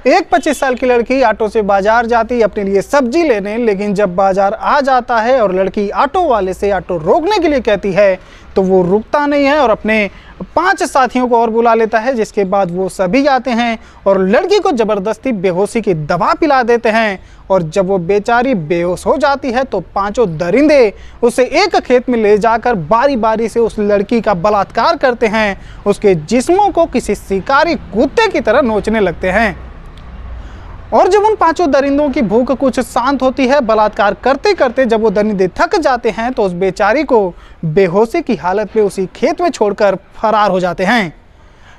एक 25 साल की लड़की ऑटो से बाजार जाती अपने लिए सब्जी लेने, लेकिन जब बाजार आ जाता है और लड़की ऑटो वाले से ऑटो रोकने के लिए कहती है तो वो रुकता नहीं है और अपने 5 साथियों को और बुला लेता है। जिसके बाद वो सभी आते हैं और लड़की को ज़बरदस्ती बेहोशी की दवा पिला देते हैं और जब वो बेचारी बेहोश हो जाती है तो 5 दरिंदे उसे एक खेत में ले जाकर बारी बारी से उस लड़की का बलात्कार करते हैं, उसके जिस्मों को किसी शिकारी कुत्ते की तरह नोचने लगते हैं। और जब उन 5 दरिंदों की भूख कुछ शांत होती है, बलात्कार करते करते जब वो दरिंदे थक जाते हैं तो उस बेचारी को बेहोशी की हालत में उसी खेत में छोड़कर फरार हो जाते हैं।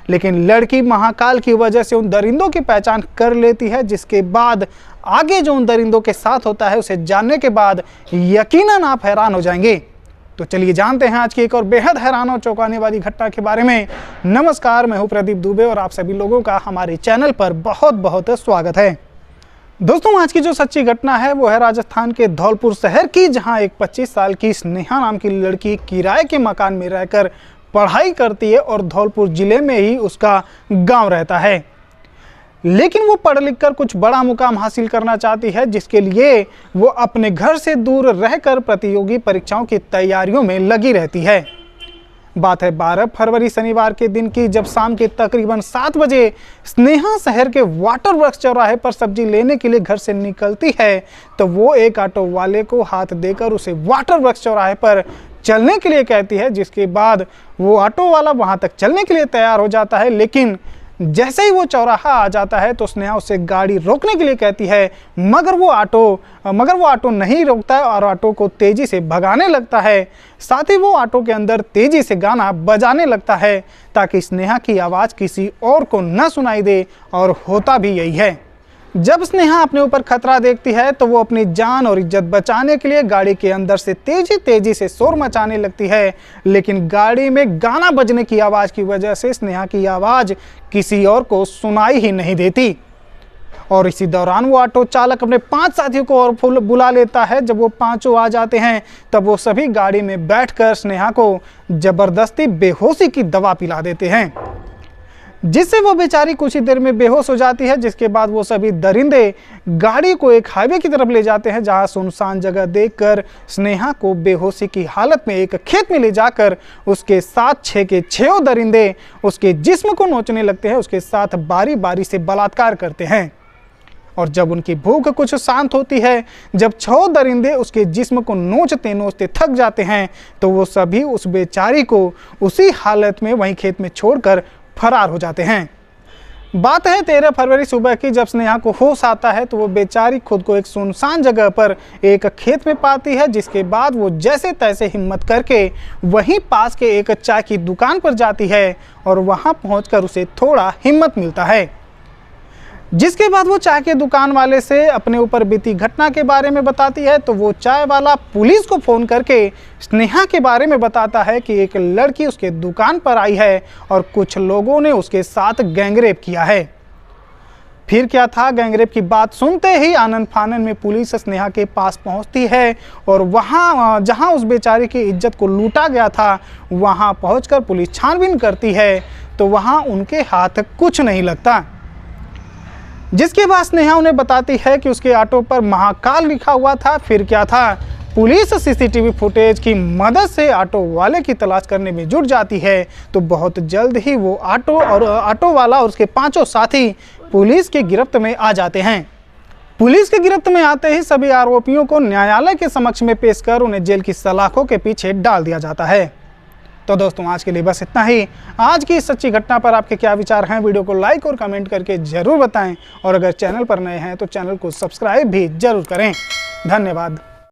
लेकिन लड़की महाकाल की वजह से उन दरिंदों की पहचान कर लेती है, जिसके बाद आगे जो उन दरिंदों के साथ होता है उसे जानने के बाद यकीनन आप हैरान हो जाएंगे। तो चलिए जानते हैं आज की एक और बेहद हैरान और चौंकाने वाली घटना के बारे में। नमस्कार, मैं हूं प्रदीप दुबे और आप सभी लोगों का हमारे चैनल पर बहुत बहुत स्वागत है। दोस्तों, आज की जो सच्ची घटना है वो है राजस्थान के धौलपुर शहर की, जहां एक 25 साल की स्नेहा नाम की लड़की किराए के मकान में रहकर पढ़ाई करती है और धौलपुर जिले में ही उसका गांव रहता है। लेकिन वो पढ़ लिख कर कुछ बड़ा मुकाम हासिल करना चाहती है, जिसके लिए वो अपने घर से दूर रहकर प्रतियोगी परीक्षाओं की तैयारियों में लगी रहती है। बात है 12 फरवरी शनिवार के दिन की, जब शाम के तकरीबन 7 बजे स्नेहा शहर के वाटर वर्क्स चौराहे पर सब्जी लेने के लिए घर से निकलती है तो वो एक ऑटो वाले को हाथ देकर उसे वाटर वर्क्स चौराहे पर चलने के लिए कहती है। जिसके बाद वो ऑटो वाला वहां तक चलने के लिए तैयार हो जाता है, लेकिन जैसे ही वो चौराहा आ जाता है तो स्नेहा उससे गाड़ी रोकने के लिए कहती है, मगर वो ऑटो नहीं रोकता है और ऑटो को तेज़ी से भगाने लगता है। साथ ही वो ऑटो के अंदर तेज़ी से गाना बजाने लगता है ताकि स्नेहा की आवाज़ किसी और को न सुनाई दे, और होता भी यही है। जब स्नेहा अपने ऊपर खतरा देखती है तो वो अपनी जान और इज्जत बचाने के लिए गाड़ी के अंदर से तेजी से शोर मचाने लगती है, लेकिन गाड़ी में गाना बजने की आवाज़ की वजह से स्नेहा की आवाज़ किसी और को सुनाई ही नहीं देती। और इसी दौरान वो ऑटो चालक अपने 5 साथियों को और बुला लेता है। जब वो 5 आ जाते हैं तब वो सभी गाड़ी में बैठकर स्नेहा को ज़बरदस्ती बेहोशी की दवा पिला देते हैं, जिससे वो बेचारी कुछ ही देर में बेहोश हो जाती है। जिसके बाद वो सभी दरिंदे गाड़ी को एक हाईवे की तरफ ले जाते हैं, जहां सुनसान जगह देखकर स्नेहा को बेहोशी की हालत में एक खेत में ले जाकर उसके साथ 6 के 6 दरिंदे उसके जिस्म को नोचने लगते हैं, उसके साथ बारी बारी से बलात्कार करते हैं। और जब उनकी भूख कुछ शांत होती है, जब 6 दरिंदे उसके जिस्म को नोचते नोचते थक जाते हैं तो वो सभी उस बेचारी को उसी हालत में वहीं खेत में छोड़कर फरार हो जाते हैं। बात है 13 फरवरी सुबह की, जब स्नेहा को होश आता है तो वो बेचारी खुद को एक सुनसान जगह पर एक खेत में पाती है। जिसके बाद वो जैसे तैसे हिम्मत करके वहीं पास के एक चाय की दुकान पर जाती है और वहां पहुंचकर उसे थोड़ा हिम्मत मिलता है। जिसके बाद वो चाय के दुकान वाले से अपने ऊपर बीती घटना के बारे में बताती है तो वो चाय वाला पुलिस को फ़ोन करके स्नेहा के बारे में बताता है कि एक लड़की उसके दुकान पर आई है और कुछ लोगों ने उसके साथ गैंगरेप किया है। फिर क्या था, गैंगरेप की बात सुनते ही आनंद फानन में पुलिस स्नेहा के पास पहुंचती है और वहां जहां उस बेचारी की इज्जत को लूटा गया था वहां पहुंचकर पुलिस छानबीन करती है तो वहां उनके हाथ कुछ नहीं लगता। जिसके बाद स्नेहा उन्हें बताती है कि उसके ऑटो पर महाकाल लिखा हुआ था। फिर क्या था, पुलिस सीसीटीवी फुटेज की मदद से ऑटो वाले की तलाश करने में जुट जाती है तो बहुत जल्द ही वो ऑटो वाला और उसके 5 साथी पुलिस की गिरफ्त में आ जाते हैं। पुलिस की गिरफ्त में आते ही सभी आरोपियों को न्यायालय के समक्ष में पेश कर उन्हें जेल की सलाखों के पीछे डाल दिया जाता है। तो दोस्तों, आज के लिए बस इतना ही। आज की इस सच्ची घटना पर आपके क्या विचार हैं, वीडियो को लाइक और कमेंट करके ज़रूर बताएं और अगर चैनल पर नए हैं तो चैनल को सब्सक्राइब भी ज़रूर करें। धन्यवाद।